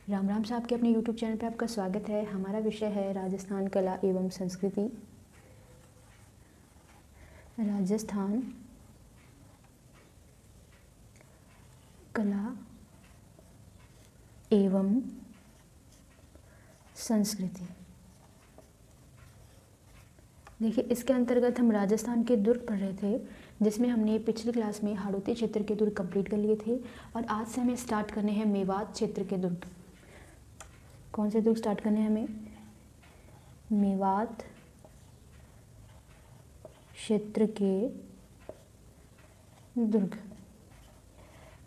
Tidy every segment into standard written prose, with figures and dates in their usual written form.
राम राम साहब के अपने यूट्यूब चैनल पे आपका स्वागत है। हमारा विषय है राजस्थान कला एवं संस्कृति। राजस्थान कला एवं संस्कृति। देखिए, इसके अंतर्गत हम राजस्थान के दुर्ग पढ़ रहे थे, जिसमें हमने पिछली क्लास में हाड़ौती क्षेत्र के दुर्ग कंप्लीट कर लिए थे। और आज से हमें स्टार्ट करने हैं मेवात क्षेत्र के दुर्ग। कौन से दुर्ग स्टार्ट करने हैं हमें? मेवात क्षेत्र के दुर्ग।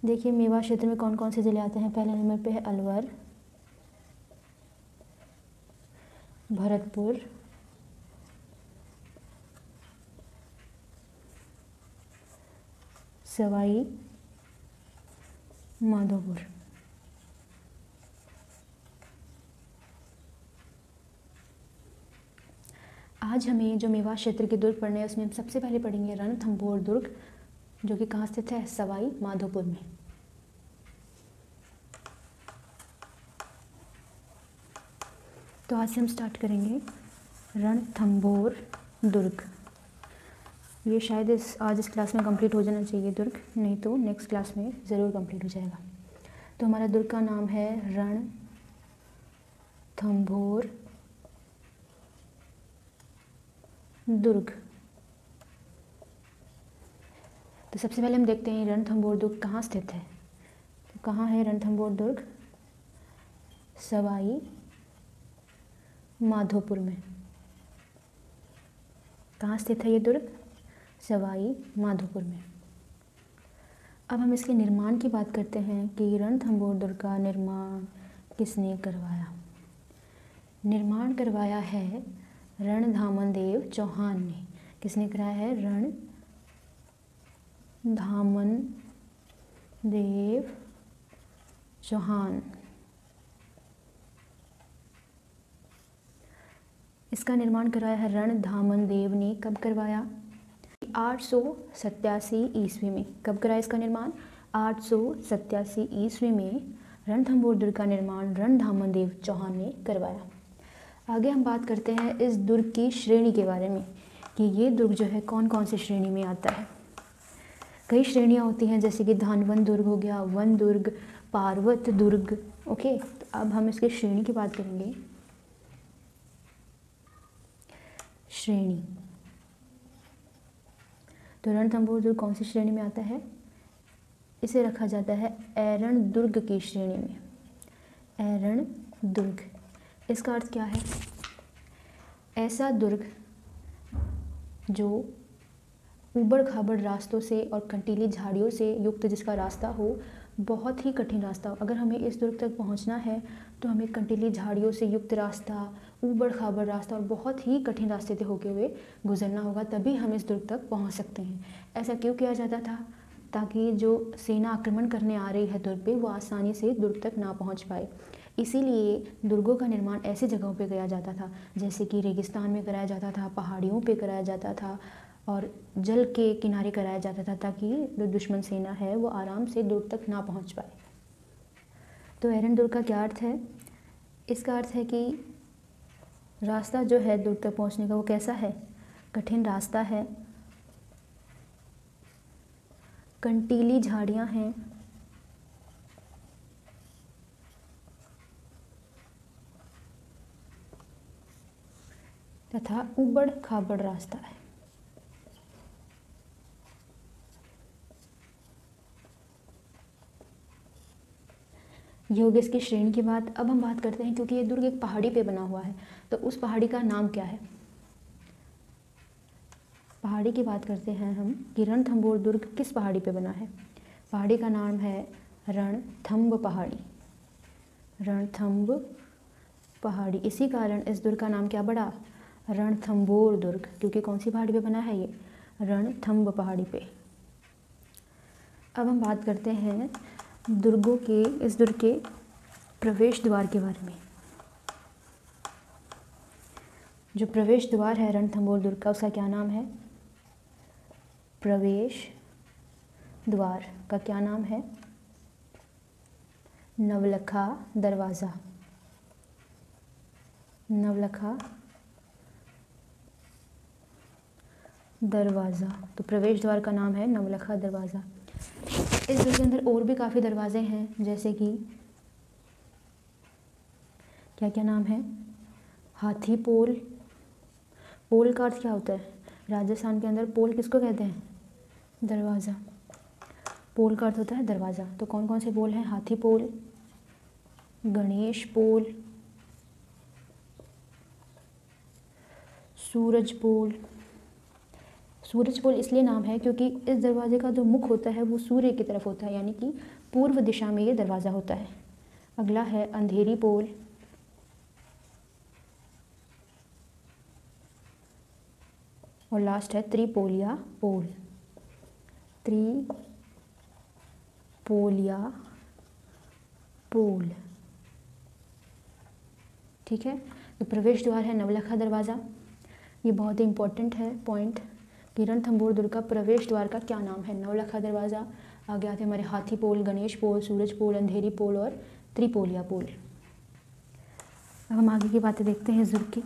देखिए, मेवात क्षेत्र में कौन कौन से जिले आते हैं। पहले नंबर पे है अलवर, भरतपुर, सवाई माधोपुर। आज हमें जो मेवात क्षेत्र के दुर्ग पढ़ने हैं, उसमें हम सबसे पहले पढ़ेंगे रणथंभौर दुर्ग, जो कि कहाँ स्थित है? सवाई माधोपुर में। तो आज से हम स्टार्ट करेंगे रणथंभौर दुर्ग। ये शायद आज इस क्लास में कंप्लीट हो जाना चाहिए दुर्ग, नहीं तो नेक्स्ट क्लास में ज़रूर कंप्लीट हो जाएगा। तो हमारा दुर्ग का नाम है रणथंभौर दुर्ग। तो सबसे पहले हम देखते हैं रणथंभौर दुर्ग कहाँ स्थित है। तो कहाँ है रणथंभौर दुर्ग? सवाई माधोपुर में। कहाँ स्थित है ये दुर्ग? सवाई माधोपुर में। अब हम इसके निर्माण की बात करते हैं कि रणथंभौर दुर्ग का निर्माण किसने करवाया। निर्माण करवाया है रणधामन देव चौहान ने। किसने कराया है? रणधामन देव चौहान। इसका निर्माण करवाया है रणधामन देव ने। कब करवाया? 887 ईस्वी में। कब कराया इसका निर्माण? 887 ईस्वी में रणथंभौर दुर्ग का निर्माण रणधामन देव चौहान ने करवाया। आगे हम बात करते हैं इस दुर्ग की श्रेणी के बारे में कि ये दुर्ग जो है कौन कौन सी श्रेणी में आता है। कई श्रेणियाँ होती हैं, जैसे कि धानवन दुर्ग हो गया, वन दुर्ग, पार्वत दुर्ग। ओके, तो अब हम इसकी श्रेणी की बात करेंगे। श्रेणी, तो रणथंभौर दुर्ग कौन सी श्रेणी में आता है? इसे रखा जाता है ऐरण दुर्ग की श्रेणी में। ऐरण दुर्ग, इसका अर्थ क्या है? ऐसा दुर्ग जो ऊबड़ खाबड़ रास्तों से और कंटीली झाड़ियों से युक्त जिसका रास्ता हो, बहुत ही कठिन रास्ता हो। अगर हमें इस दुर्ग तक पहुंचना है तो हमें कंटीली झाड़ियों से युक्त रास्ता, ऊबड़ खाबड़ रास्ता और बहुत ही कठिन रास्ते से होते हुए गुजरना होगा, तभी हम इस दुर्ग तक पहुंच सकते हैं। ऐसा क्यों किया जाता था? ताकि जो सेना आक्रमण करने आ रही है दुर्ग पे, वो आसानी से दुर्ग तक ना पहुंच पाए। इसीलिए दुर्गों का निर्माण ऐसी जगहों पे किया जाता था, जैसे कि रेगिस्तान में कराया जाता था, पहाड़ियों पे कराया जाता था और जल के किनारे कराया जाता था, ताकि जो दुश्मन सेना है वो आराम से दुर्ग तक ना पहुंच पाए। तो ऐरण दुर्ग का क्या अर्थ है? इसका अर्थ है कि रास्ता जो है दुर्ग तक पहुंचने का वो कैसा है? कठिन रास्ता है, कंटीली झाड़ियां हैं, तथा ऊबड़ खाबड़ रास्ता है। ये हो गई इसकी श्रेणी की बात। अब हम बात करते हैं, क्योंकि ये दुर्ग एक पहाड़ी पे बना हुआ है, तो उस पहाड़ी का नाम क्या है? पहाड़ी की बात करते हैं हम कि रणथंभौर दुर्ग किस पहाड़ी पे बना है। पहाड़ी का नाम है रणथंभ पहाड़ी। रणथंभ पहाड़ी, इसी कारण इस दुर्ग का नाम क्या पड़ा? रणथंभौर दुर्ग, क्योंकि कौन सी पहाड़ी पे बना है ये? रणथंभ पहाड़ी पे। अब हम बात करते हैं दुर्गों के, इस दुर्ग के प्रवेश द्वार के बारे में। जो प्रवेश द्वार है रणथंभौर दुर्ग का, उसका क्या नाम है? प्रवेश द्वार का क्या नाम है? नवलखा दरवाज़ा, नवलखा दरवाज़ा। तो प्रवेश द्वार का नाम है नवलखा दरवाज़ा। इस दुर्ग के अंदर और भी काफ़ी दरवाजे हैं, जैसे कि क्या क्या नाम है? हाथी पोल। पोल का अर्थ क्या होता है? राजस्थान के अंदर पोल किसको कहते हैं? दरवाज़ा। पोल का अर्थ होता है दरवाज़ा। तो कौन कौन से पोल हैं? हाथी पोल, गणेश पोल, सूरज पोल। सूरज पोल इसलिए नाम है क्योंकि इस दरवाजे का जो मुख होता है वो सूर्य की तरफ होता है, यानी कि पूर्व दिशा में ये दरवाज़ा होता है। अगला है अंधेरी पोल, और लास्ट है त्रिपोलिया पोल। त्रिपोलिया पोल, ठीक है। तो प्रवेश द्वार है नवलखा दरवाज़ा। ये बहुत ही इंपॉर्टेंट है पॉइंट कि रणथंभौर दुर्ग का प्रवेश द्वार का क्या नाम है? नवलखा दरवाज़ा। आगे आते हमारे हाथी पोल, गणेश पोल, सूरज पोल, अंधेरी पोल और त्रिपोलिया पोल। अब हम आगे की बातें देखते हैं इस दुर्ग की।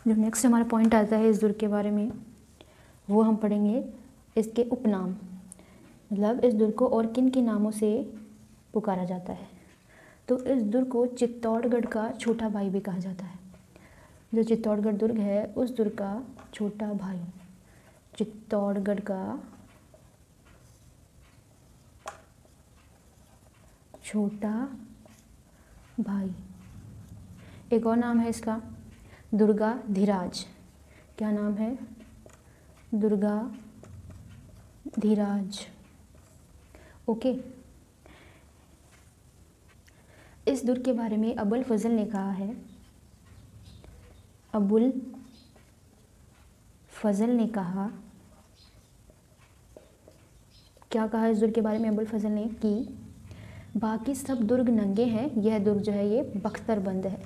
जो नेक्स्ट हमारा पॉइंट आता है इस दुर्ग के बारे में, वो हम पढ़ेंगे इसके उपनाम, मतलब इस दुर्ग को और किन किन नामों से पुकारा जाता है। तो इस दुर्ग को चित्तौड़गढ़ का छोटा भाई भी कहा जाता है। जो चित्तौड़गढ़ दुर्ग है उस दुर्ग का छोटा भाई, चित्तौड़गढ़ का छोटा भाई। एक और नाम है इसका, दुर्गाधिराज। क्या नाम है? दुर्गाधिराज। ओके। इस दुर्ग के बारे में अबुल फजल ने कहा है, अबुल फजल ने कहा, क्या कहा इस दुर्ग के बारे में अबुल फजल ने? कि बाकी सब दुर्ग नंगे हैं, यह दुर्ग जो है ये बख्तरबंद है।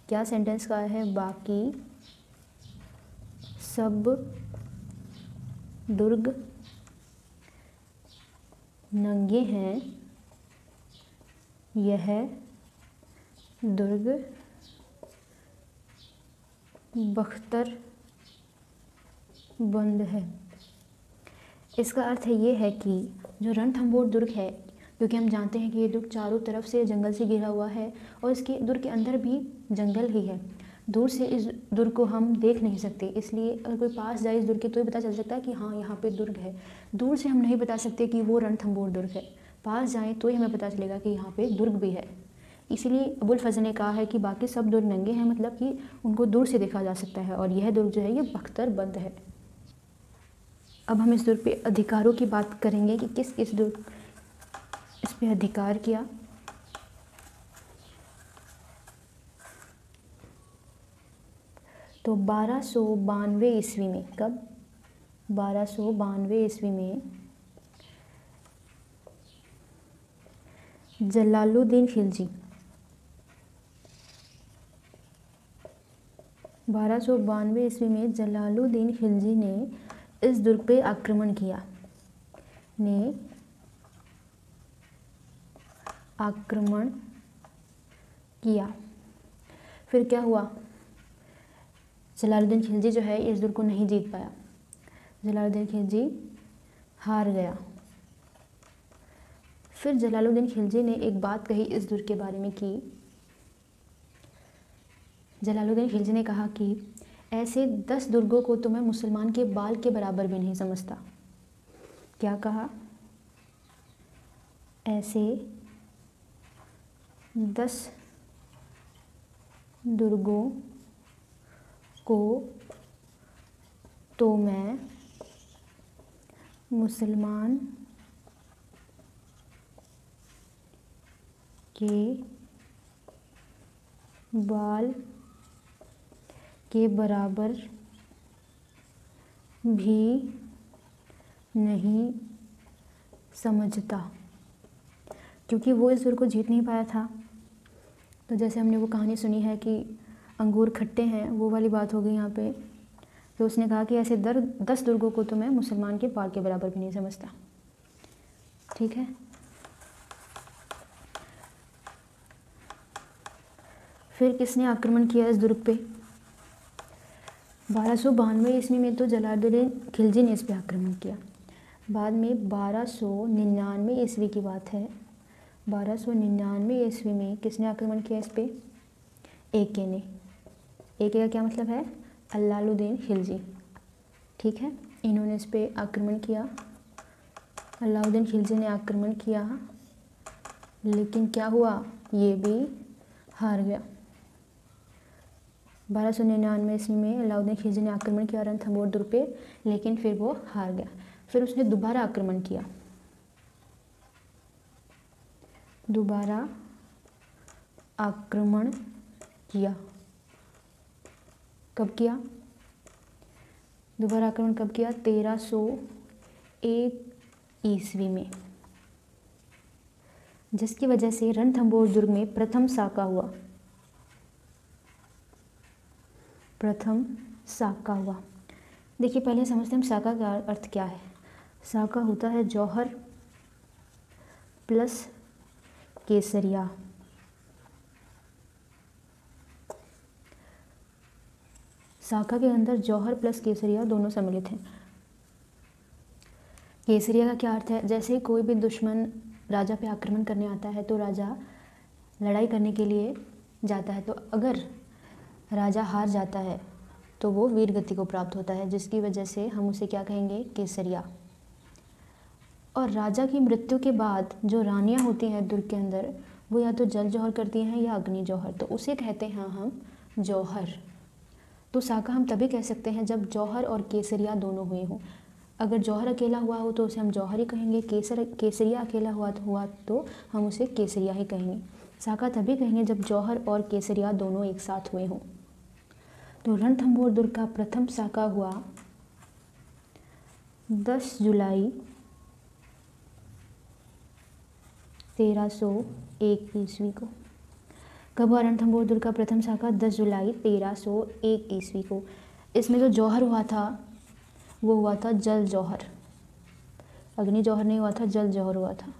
क्या सेंटेंस कहा है? बाकी सब दुर्ग नंगे हैं, यह दुर्ग बख्तरबंद है। इसका अर्थ ये है कि जो रणथंभौर दुर्ग है, क्योंकि हम जानते हैं कि ये दुर्ग चारों तरफ से जंगल से घिरा हुआ है और इसके दुर्ग के अंदर भी जंगल ही है। दूर से इस दुर्ग को हम देख नहीं सकते, इसलिए अगर कोई पास जाए इस दुर्ग के तो ही पता चल सकता है कि हाँ यहाँ पे दुर्ग है। दूर से हम नहीं बता सकते कि वो रणथंभौर दुर्ग है, पास जाएँ तो ही हमें पता चलेगा कि यहाँ पे दुर्ग भी है। इसीलिए अबुल फजल ने कहा है कि बाकी सब दुर्ग नंगे हैं, मतलब कि उनको दूर से देखा जा सकता है, और यह दुर्ग जो है ये बख्तरबंद है। अब हम इस दुर्ग पे अधिकारों की बात करेंगे कि किस किस दुर्ग इस पे अधिकार किया। तो 1292 ईस्वी में, कब? 1292 ईस्वी में जलालुद्दीन खिलजी 1292 ईस्वी में जलालुद्दीन खिलजी ने इस दुर्ग पे आक्रमण किया, फिर क्या हुआ? जलालुद्दीन खिलजी जो है इस दुर्ग को नहीं जीत पाया, जलालुद्दीन खिलजी हार गया। फिर जलालुद्दीन खिलजी ने एक बात कही इस दुर्ग के बारे में कि जलालुद्दीन खिलजी ने कहा कि ऐसे 10 दुर्गों को तो मैं मुसलमान के बाल के बराबर भी नहीं समझता। क्या कहा? ऐसे 10 दुर्गों को तो मैं मुसलमान के बाल के बराबर भी नहीं समझता, क्योंकि वो इस दुर्ग को जीत नहीं पाया था। तो जैसे हमने वो कहानी सुनी है कि अंगूर खट्टे हैं, वो वाली बात हो गई यहाँ पे। तो उसने कहा कि ऐसे 10 दुर्गों को तो मैं मुसलमान के पाल के बराबर भी नहीं समझता। ठीक है। फिर किसने आक्रमण किया इस दुर्ग पे? 1292 ईस्वी में तो जलालुद्दीन खिलजी ने इस पे आक्रमण किया। बाद में 1299 ईस्वी की बात है, 1299 ईस्वी में किसने आक्रमण किया इस पे? एके ने। एके का क्या मतलब है? अलाउद्दीन खिलजी। ठीक है, इन्होंने इस पे आक्रमण किया, अलाउद्दीन खिलजी ने आक्रमण किया, लेकिन क्या हुआ? ये भी हार गया। 1299 ईस्वी में अलाउद्दीन खिलजी ने आक्रमण किया रणथंभौर दुर्ग पे, लेकिन फिर वो हार गया। फिर उसने दोबारा आक्रमण किया, दोबारा आक्रमण किया। कब किया? दोबारा आक्रमण कब किया? 1301 ईस्वी में, जिसकी वजह से रणथंभौर दुर्ग में प्रथम साका हुआ। प्रथम साका हुआ। देखिए, पहले समझते हैं हम साका का अर्थ क्या है। साका होता है जौहर प्लस केसरिया। साका के अंदर जौहर प्लस केसरिया दोनों सम्मिलित हैं। केसरिया का क्या अर्थ है? जैसे कोई भी दुश्मन राजा पे आक्रमण करने आता है तो राजा लड़ाई करने के लिए जाता है, तो अगर राजा हार जाता है तो वो वीर गति को प्राप्त होता है, जिसकी वजह से हम उसे क्या कहेंगे? केसरिया। और राजा की मृत्यु के बाद जो रानियां होती हैं दुर्ग के अंदर, वो या तो जल जौहर करती हैं या अग्नि जौहर, तो उसे कहते हैं हम जौहर। तो साका हम तभी कह सकते हैं जब जौहर और केसरिया दोनों हुए हों। अगर जौहर अकेला हुआ हो तो उसे हम जौहर ही कहेंगे, केसरिया अकेला हुआ तो हम उसे केसरिया ही कहेंगे। साका तभी कहेंगे जब जौहर और केसरिया दोनों एक साथ हुए हों। तो रणथंभौर दुर्ग का प्रथम साका हुआ 10 जुलाई 1301 ईस्वी को। कब हुआ रणथंभौर दुर्ग का प्रथम साका? 10 जुलाई 1301 ईस्वी को। इसमें जो जौहर हुआ था वो हुआ था जल जौहर, अग्नि जौहर नहीं हुआ था, जल जौहर हुआ था।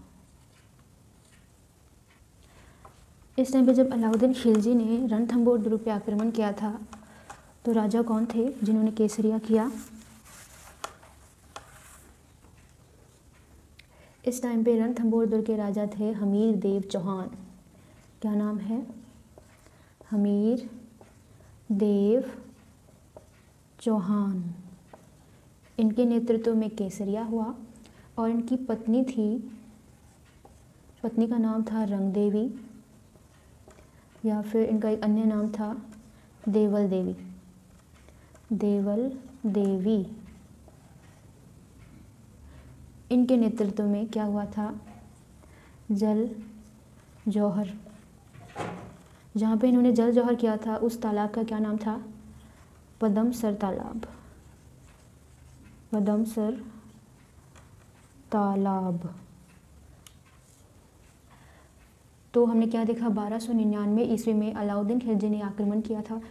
इस टाइम पे जब अलाउद्दीन खिलजी ने रणथंभौर दुर्ग पे आक्रमण किया था तो राजा कौन थे जिन्होंने केसरिया किया? इस टाइम पे रणथंभौर दुर्ग के राजा थे हमीर देव चौहान। क्या नाम है? हमीर देव चौहान। इनके नेतृत्व में केसरिया हुआ और इनकी पत्नी थी, पत्नी का नाम था रंग देवी, या फिर इनका एक अन्य नाम था देवल देवी। देवल देवी, इनके नेतृत्व में क्या हुआ था? जल जौहर। जहाँ पे इन्होंने जल जौहर किया था उस तालाब का क्या नाम था? पदमसर तालाब। पदमसर तालाब। तो हमने क्या देखा? 1299 ईस्वी में अलाउद्दीन खिलजी ने आक्रमण किया था,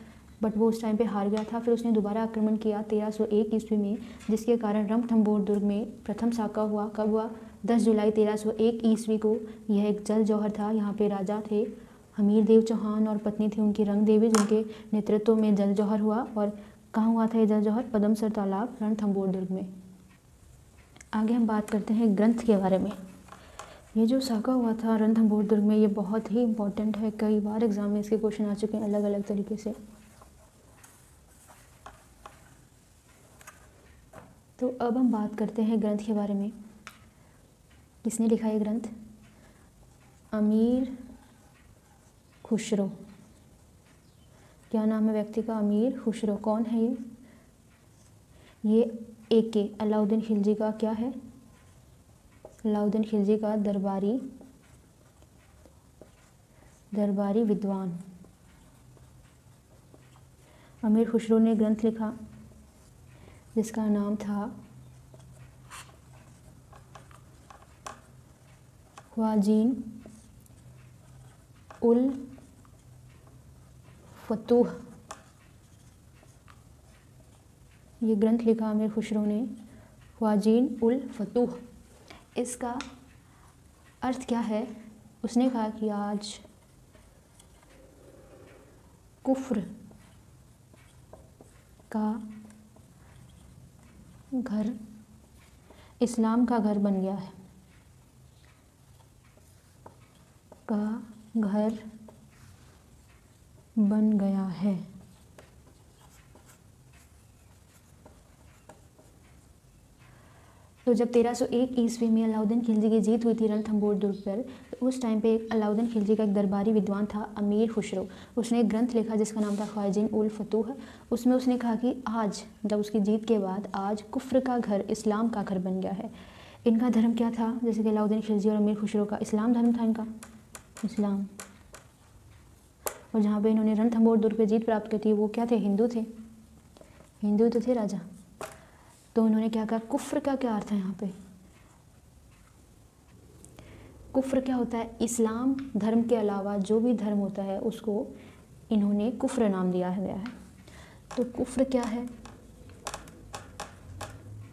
बट वो उस टाइम पे हार गया था। फिर उसने दोबारा आक्रमण किया 1301 ईस्वी में, जिसके कारण रणथंभौर दुर्ग में प्रथम साका हुआ। कब हुआ? 10 जुलाई 1301 ईस्वी को। यह एक जल जौहर था। यहाँ पे राजा थे हमीर देव चौहान और पत्नी थी उनकी रंग देवी, जिनके नेतृत्व में जल जौहर हुआ। और कहाँ हुआ था ये जल जौहर? पदमसर तालाब, रणथंभौर दुर्ग में। आगे हम बात करते हैं ग्रंथ के बारे में। ये जो साका हुआ था रणथंभौर दुर्ग में, ये बहुत ही इंपॉर्टेंट है। कई बार एग्जाम में इसके क्वेश्चन आ चुके हैं अलग अलग तरीके से। तो अब हम बात करते हैं ग्रंथ के बारे में। किसने लिखा ये ग्रंथ? अमीर खुसरो। क्या नाम है व्यक्ति का? अमीर खुसरो। कौन है ये? ये एके अलाउद्दीन खिलजी का क्या है? अलाउद्दीन खिलजी का दरबारी विद्वान। अमीर खुसरो ने ग्रंथ लिखा जिसका नाम था ख्वाजीन उल फतूह। ये ग्रंथ लिखा अमीर खुसरो ने, ख्वाजीन उल फतूह। इसका अर्थ क्या है? उसने कहा कि आज कुफ्र का घर इस्लाम का घर बन गया है, का घर बन गया है। तो जब 1301 ईस्वी में अलाउद्दीन खिलजी की जीत हुई थी रणथंभौर दुर्ग पर, तो उस टाइम पे अलाउद्दीन खिलजी का एक दरबारी विद्वान था अमीर खुसरो। उसने एक ग्रंथ लिखा जिसका नाम था ख्वाजीन उल फतूह। उसमें उसने कहा कि आज, जब उसकी जीत के बाद, आज कुफ्र का घर इस्लाम का घर बन गया है। इनका धर्म क्या था? जैसे कि अलाउद्दीन खिलजी और अमीर खुसरो का इस्लाम धर्म था, इनका इस्लाम। और जहाँ पे इन्होंने रणथंभौर दुर्ग पे जीत प्राप्त की थी, वो क्या थे? हिंदू थे, हिंदू तो थे राजा। तो उन्होंने क्या कहा? कुफ्र का क्या अर्थ है यहाँ पे? कुफ्र क्या होता है? इस्लाम धर्म के अलावा जो भी धर्म होता है उसको इन्होंने कुफ्र नाम दिया गया है। तो कुफ्र क्या है?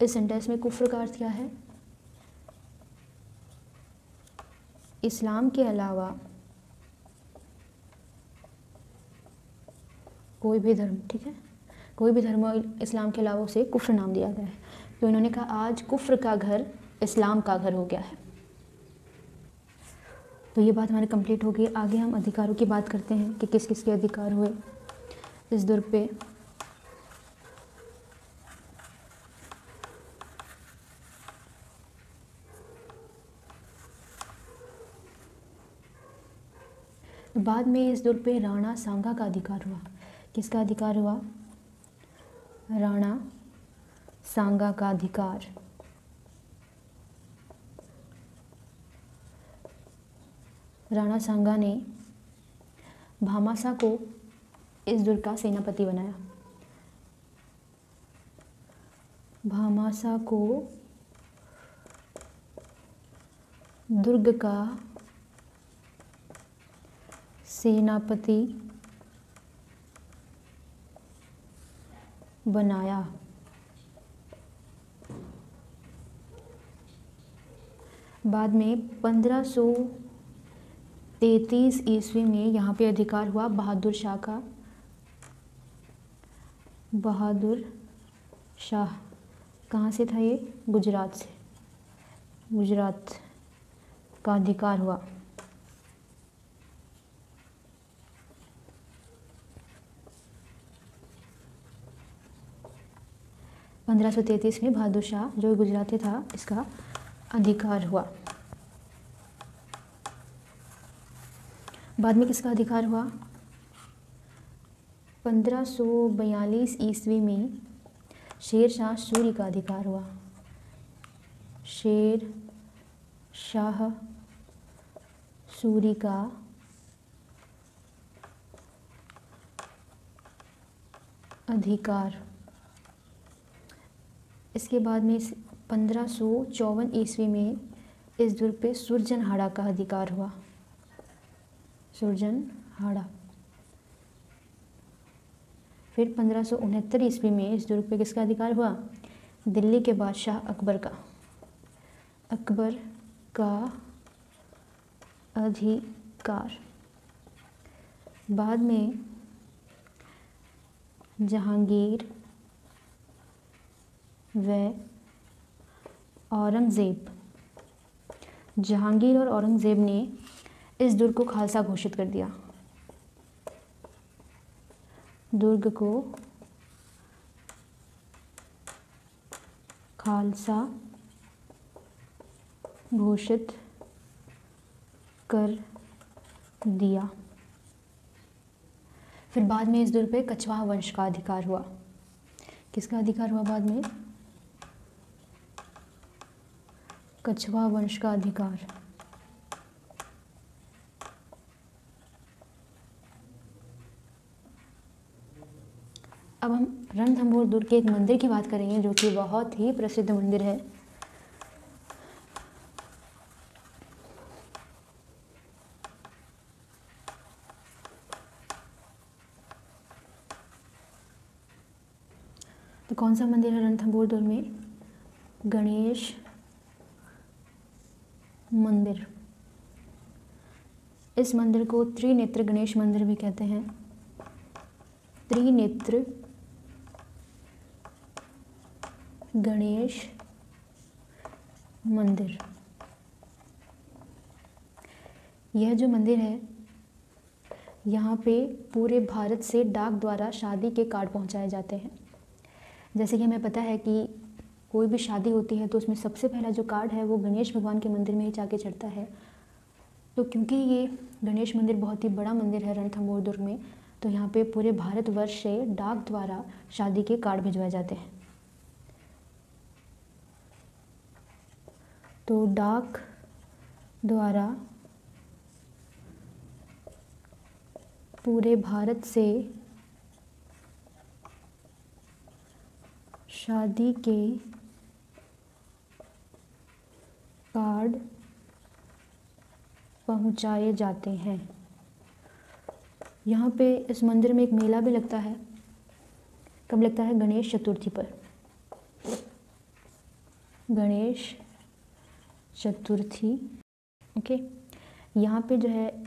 इस सेंटेंस में कुफ्र का अर्थ क्या है? इस्लाम के अलावा कोई भी धर्म, ठीक है, कोई भी धर्म इस्लाम के अलावा उसे कुफ्र नाम दिया गया है। तो इन्होंने कहा आज कुफ्र का घर इस्लाम का घर हो गया है। तो ये बात हमारी कंप्लीट हो गई। आगे हम अधिकारों की बात करते हैं कि किस किस के अधिकार हुए इस दुर्ग पे। बाद में इस दुर्ग पे राणा सांगा का अधिकार हुआ। किसका अधिकार हुआ? राणा सांगा का अधिकार। राणा सांगा ने भामासा को इस दुर्ग का सेनापति बनाया। भामासा को दुर्ग का सेनापति बनाया। बाद में 1533 ईस्वी में यहाँ पे अधिकार हुआ बहादुर शाह का। बहादुर शाह कहाँ से था ये? गुजरात से। गुजरात का अधिकार हुआ। पंद्रह सौ 33 में बहादुर शाह जो गुजराती था, इसका अधिकार हुआ। बाद में किसका अधिकार हुआ? 1542 ईस्वी में शेर शाह सूरी का अधिकार हुआ। शेर शाह सूरी का अधिकार। इसके बाद में 1554 ईस्वी में इस दुर्ग पे सुरजनहाड़ा का अधिकार हुआ। सुरजनहाड़ा। फिर 1569 ईस्वी में इस दुर्ग पे किसका अधिकार हुआ? दिल्ली के बादशाह अकबर का। अकबर का अधिकार। बाद में जहांगीर व औरंगज़ेब। जहांगीर और औरंगज़ेब ने इस दुर्ग को खालसा घोषित कर दिया। दुर्ग को खालसा घोषित कर दिया। फिर बाद में इस दुर्ग पे कछवाहा वंश का अधिकार हुआ। किसका अधिकार हुआ बाद में? कछवाहा वंश का अधिकार। अब हम रणथंभौर दुर्ग के एक मंदिर की बात करेंगे जो कि बहुत ही प्रसिद्ध मंदिर है। तो कौन सा मंदिर है रणथंभौर दुर्ग में? गणेश मंदिर। इस मंदिर को त्रिनेत्र गणेश मंदिर भी कहते हैं। त्रिनेत्र गणेश मंदिर। यह जो मंदिर है, यहाँ पे पूरे भारत से डाक द्वारा शादी के कार्ड पहुँचाए जाते हैं। जैसे कि हमें पता है कि कोई भी शादी होती है तो उसमें सबसे पहला जो कार्ड है वो गणेश भगवान के मंदिर में ही जाके चढ़ता है। तो क्योंकि ये गणेश मंदिर बहुत ही बड़ा मंदिर है रणथंभौर दुर्ग में, तो यहाँ पे पूरे भारतवर्ष से डाक द्वारा शादी के कार्ड भिजवाए जाते हैं। तो डाक द्वारा पूरे भारत से शादी के कार्ड पहुंचाए जाते हैं। यहाँ पे इस मंदिर में एक मेला भी लगता है। कब लगता है? गणेश चतुर्थी पर। गणेश चतुर्थी। ओके, यहाँ पे जो है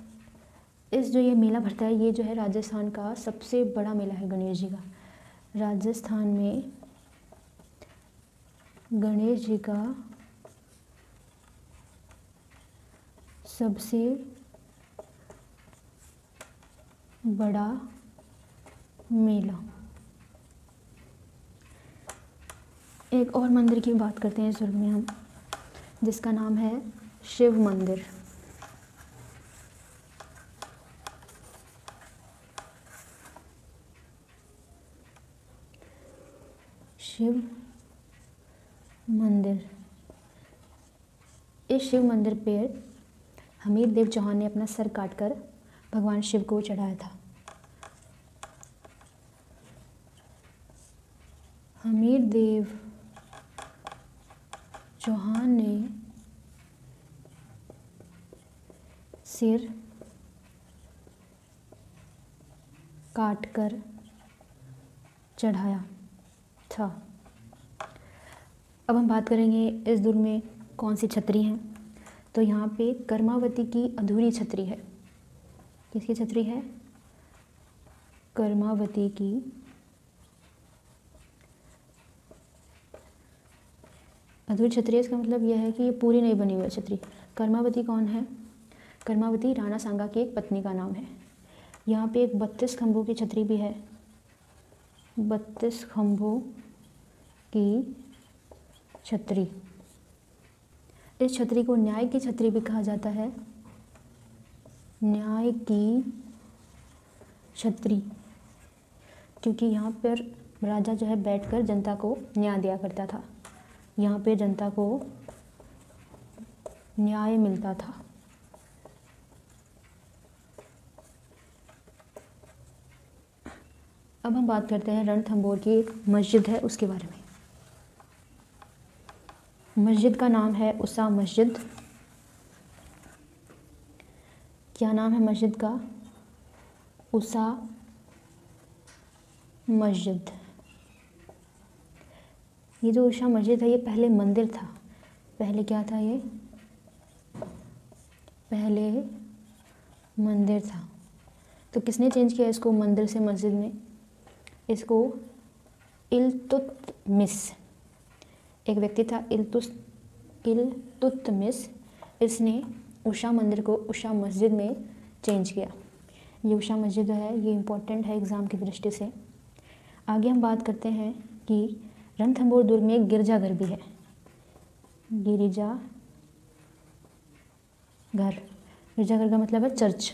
जो ये मेला भरता है, ये जो है राजस्थान का सबसे बड़ा मेला है गणेश जी का। राजस्थान में गणेश जी का सबसे बड़ा मेला। एक और मंदिर की बात करते हैं इस दुर्ग में हम, जिसका नाम है शिव मंदिर। शिव मंदिर। इस शिव मंदिर पे हमीर देव चौहान ने अपना सर काटकर भगवान शिव को चढ़ाया था। हमीर देव चौहान ने सिर काटकर चढ़ाया था। अब हम बात करेंगे इस दुर्ग में कौन सी छतरी हैं। तो यहाँ पे कर्मावती की अधूरी छतरी है। किसकी छतरी है? कर्मावती की अधूरी छतरी है। इसका मतलब यह है कि ये पूरी नहीं बनी हुई है छतरी। कर्मावती कौन है? कर्मावती राणा सांगा की एक पत्नी का नाम है। यहाँ पे एक 32 खंभों की छतरी भी है। 32 खंभों की छतरी। इस छतरी को न्याय की छतरी भी कहा जाता है। न्याय की छतरी, क्योंकि यहाँ पर राजा जो है बैठकर जनता को न्याय दिया करता था। यहाँ पे जनता को न्याय मिलता था। अब हम बात करते हैं रणथंभौर की एक मस्जिद है उसके बारे में। मस्जिद का नाम है उषा मस्जिद। क्या नाम है मस्जिद का? उषा मस्जिद। ये जो उषा मस्जिद है ये पहले मंदिर था। पहले क्या था? ये पहले मंदिर था। तो किसने चेंज किया इसको मंदिर से मस्जिद में? इसको इल्तुतमिश, एक व्यक्ति था इल्तुतमिश, इसने उषा मंदिर को उषा मस्जिद में चेंज किया। ये उषा मस्जिद है, ये इम्पोर्टेंट है एग्ज़ाम की दृष्टि से। आगे हम बात करते हैं कि रणथंभौर दुर्ग में एक गिरजाघर भी है। गिरजाघर, गिरजाघर का मतलब है चर्च।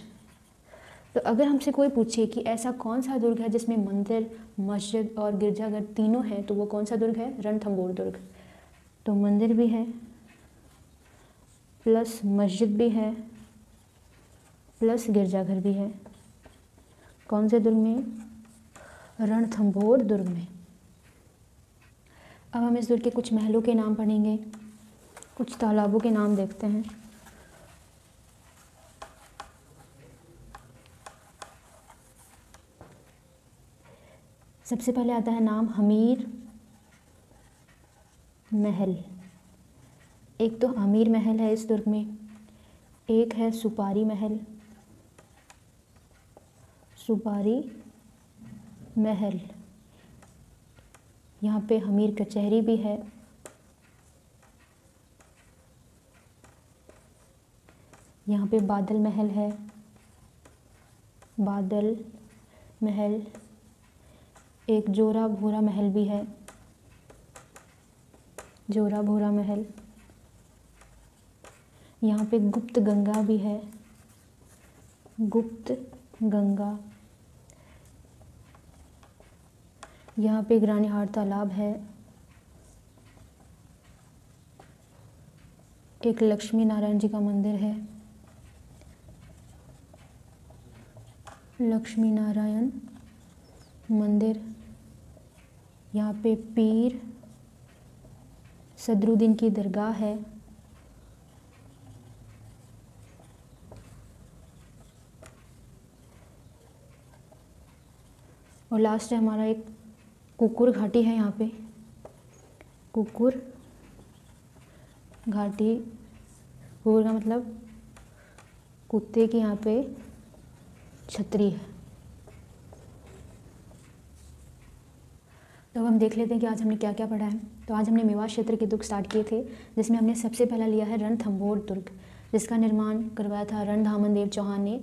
तो अगर हमसे कोई पूछे कि ऐसा कौन सा दुर्ग है जिसमें मंदिर, मस्जिद और गिरजाघर तीनों हैं, तो वो कौन सा दुर्ग है? रणथंभौर दुर्ग। तो मंदिर भी है प्लस मस्जिद भी है प्लस गिरजाघर भी है। कौन से दुर्ग में? रणथंभौर दुर्ग में। अब हम इस दुर्ग के कुछ महलों के नाम पढ़ेंगे, कुछ तालाबों के नाम देखते हैं। सबसे पहले आता है नाम हमीर महल। एक तो आमिर महल है इस दुर्ग में, एक है सुपारी महल। सुपारी महल, यहाँ पे हमीर कचहरी भी है। यहाँ पे बादल महल है, बादल महल। एक जोरा भोरा महल भी है, जोरा भोरा महल। यहाँ पे गुप्त गंगा भी है, गुप्त गंगा। यहाँ पे रानीहाट तालाब है। एक लक्ष्मी नारायण जी का मंदिर है, लक्ष्मी नारायण मंदिर। यहाँ पे पीर सदरुद्दीन की दरगाह है। और लास्ट है हमारा एक कुकुर घाटी है। यहाँ पे कुकुर घाटी, कुकुर का मतलब कुत्ते की यहाँ पे छतरी है। तो अब हम देख लेते हैं कि आज हमने क्या क्या पढ़ा है। तो आज हमने मेवात क्षेत्र के दुर्ग स्टार्ट किए थे, जिसमें हमने सबसे पहला लिया है रणथंभौर दुर्ग, जिसका निर्माण करवाया था रणधामन देव चौहान ने।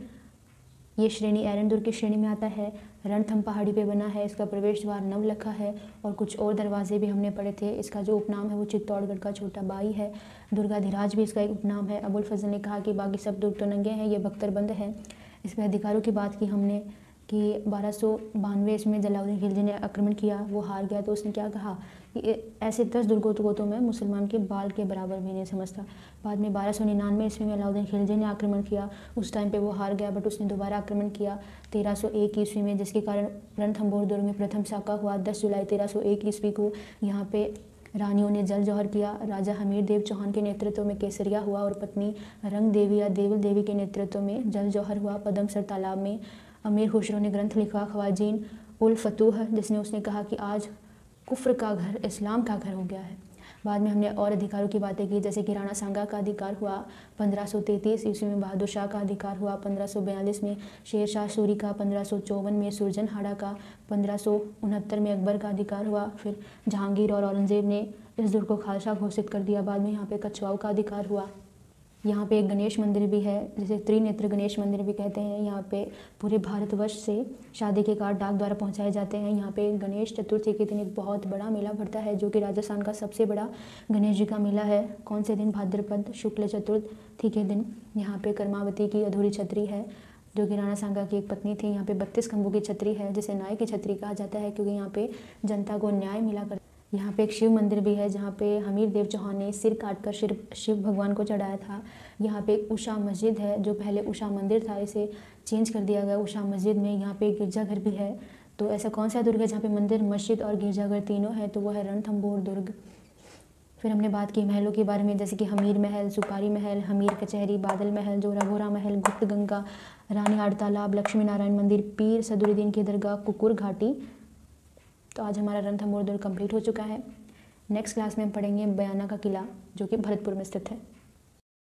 ये श्रेणी एरन दुर्ग की श्रेणी में आता है। रणथंभ पहाड़ी पे बना है। इसका प्रवेश द्वार नवलखा है और कुछ और दरवाजे भी हमने पढ़े थे। इसका जो उपनाम है वो चित्तौड़गढ़ का छोटा बाई है। दुर्गाधिराज भी इसका एक उपनाम है। अबुल फजल ने कहा कि बाकी सब दुर्ग तो नंगे हैं, ये बख्तरबंद है। इसमें अधिकारों की बात की हमने कि 1292 इसमें जलालुद्दीन खिलजी ने आक्रमण किया, वो हार गया। तो उसने क्या कहा कि ऐसे 10 दुर्गों को तो मैं मुसलमान के बाल के बराबर भी नहीं समझता। बाद में 1299 ईस्वी में अलाउद्दीन खिलजी ने आक्रमण किया। उस टाइम पे वो हार गया, बट उसने दोबारा आक्रमण किया 1301 ईस्वी में, जिसके कारण रणथंभौर दुर्ग में प्रथम साका हुआ। 10 जुलाई 1301 ईस्वी को यहाँ पे रानियों ने जल जौहर किया। राजा हमीर देव चौहान के नेतृत्व में केसरिया हुआ और पत्नी रंग देवी या देवल देवी के नेतृत्व में जल जौहर हुआ। पदमसर तालाब में अमीर खुसरो ने ग्रंथ लिखा ख्वाजीन उल फतूह, जिसने उसने कहा कि आज कुफ्र का घर इस्लाम का घर हो गया है। बाद में हमने और अधिकारों की बातें की, जैसे कि राणा सांगा का अधिकार हुआ 1533 ईस्वी में, बहादुर शाह का अधिकार हुआ 1542 में, शेर शाह सूरी का 1554 में, सुरजनहाड़ा का 1569 में अकबर का अधिकार हुआ। फिर जहांगीर और औरंगजेब ने इस दुर्ग को खालसा घोषित कर दिया। बाद में यहाँ पे कछवाओं का अधिकार हुआ। यहाँ पे एक गणेश मंदिर भी है, जिसे त्रिनेत्र गणेश मंदिर भी कहते हैं। यहाँ पे पूरे भारतवर्ष से शादी के कार्ड डाक द्वारा पहुँचाए जाते हैं। यहाँ पे गणेश चतुर्थी के दिन एक बहुत बड़ा मेला भरता है, जो कि राजस्थान का सबसे बड़ा गणेश जी का मेला है। कौन से दिन? भाद्रपद शुक्ल चतुर्थी के दिन। यहाँ पे कर्मावती की अधूरी छतरी है, जो कि राणा सांगा की एक पत्नी थी। यहाँ पे 32 खंभों की छतरी है, जिसे न्याय की छतरी कहा जाता है, क्योंकि यहाँ पे जनता को न्याय मिला कर। यहाँ पे एक शिव मंदिर भी है, जहाँ पे हमीर देव चौहान ने सिर काट कर शिव भगवान को चढ़ाया था। यहाँ पे एक उषा मस्जिद है, जो पहले उषा मंदिर था, इसे चेंज कर दिया गया उषा मस्जिद में। यहाँ पे एक गिरजाघर भी है। तो ऐसा कौन सा दुर्ग है जहाँ पे मंदिर, मस्जिद और गिरजाघर तीनों है? तो वो है रणथंभौर दुर्ग। फिर हमने बात की महलों के बारे में, जैसे कि हमीर महल, सुपारी महल, हमीर कचहरी, बादल महल, जोरा भोरा महल, गुप्त गंगा, रानीहाट तालाब, लक्ष्मी नारायण मंदिर, पीर सदरुद्दीन की दरगाह, कुकुर घाटी। तो आज हमारा रणथंभौर दुर्ग कंप्लीट हो चुका है। नेक्स्ट क्लास में हम पढ़ेंगे बयाना का किला, जो कि भरतपुर में स्थित है।